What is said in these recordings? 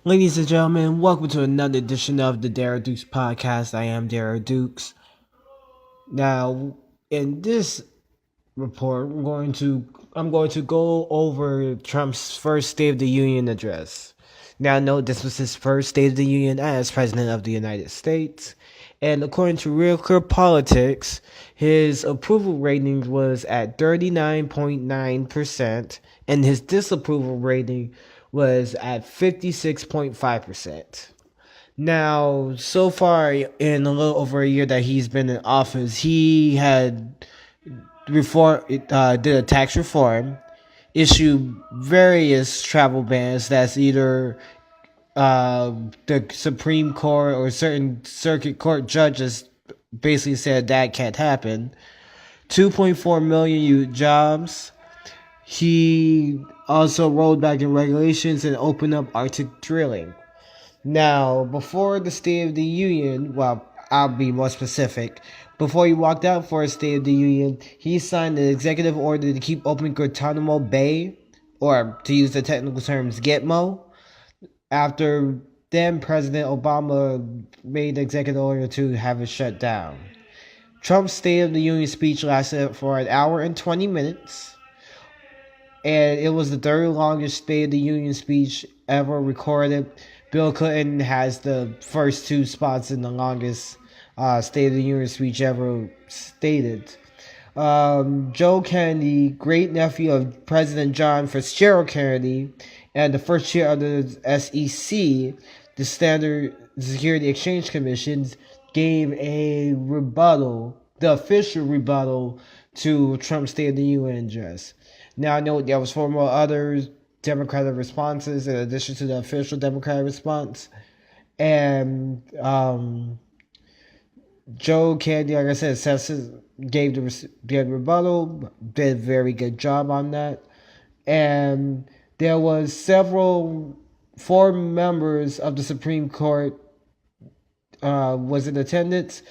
Ladies and gentlemen, welcome to another edition of the Darrell Dukes Podcast. I am Darrell Dukes. Now, in this report, I'm going to go over Trump's first State of the Union address. Now, note this was his first State of the Union as President of the United States, and according to Real Clear Politics, his approval rating was at 39.9%, and his disapproval rating was at 56.5%. Now, so far in a little over a year that he's been in office, he had did a tax reform, issued various travel bans that's either the Supreme Court or certain circuit court judges basically said that can't happen. 2.4 million jobs. He also rolled back in regulations and opened up Arctic drilling. Now, before the State of the Union, well, I'll be more specific. Before he walked out for a State of the Union, he signed an executive order to keep open Guantanamo Bay, or to use the technical terms, Gitmo. After then, President Obama made the executive order to have it shut down. Trump's State of the Union speech lasted for an hour and 20 minutes. And it was the third longest State of the Union speech ever recorded. Bill Clinton has the first two spots in the longest State of the Union speech ever stated. Joe Kennedy, great nephew of President John Fitzgerald Kennedy, and the first chair of the SEC, the Standard Security Exchange Commission, gave a rebuttal, the official rebuttal to Trump's State of the Union address. Now, I know there was 4 more other Democratic responses in addition to the official Democratic response. And Joe Kennedy, like I said, gave the rebuttal, did a very good job on that. And there was 4 members of the Supreme Court was in attendance.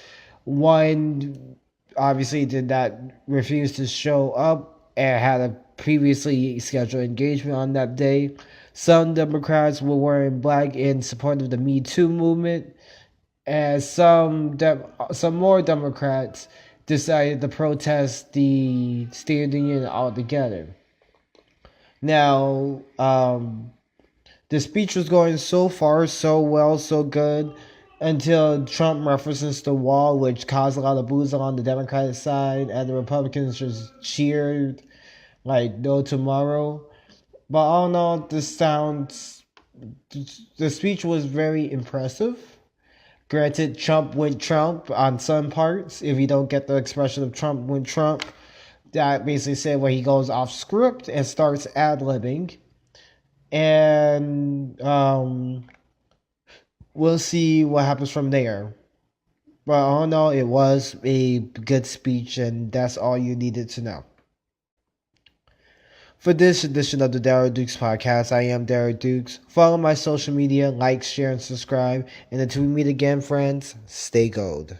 One obviously did not refuse to show up and had a previously scheduled engagement on that day. Some Democrats were wearing black in support of the Me Too movement, and some more Democrats decided to protest the State of the Union altogether. Now, the speech was going so far, so well, so good, until Trump references the wall, which caused a lot of boos on the Democratic side, and the Republicans just cheered like no tomorrow. But all in all, the speech was very impressive. Granted, Trump went Trump on some parts. If you don't get the expression of Trump went Trump, that basically said when he goes off script and starts ad-libbing. And we'll see what happens from there. But all in all, it was a good speech, and that's all you needed to know. For this edition of the Darrell Dukes Podcast, I am Darrell Dukes. Follow my social media, like, share, and subscribe. And until we meet again, friends, stay gold.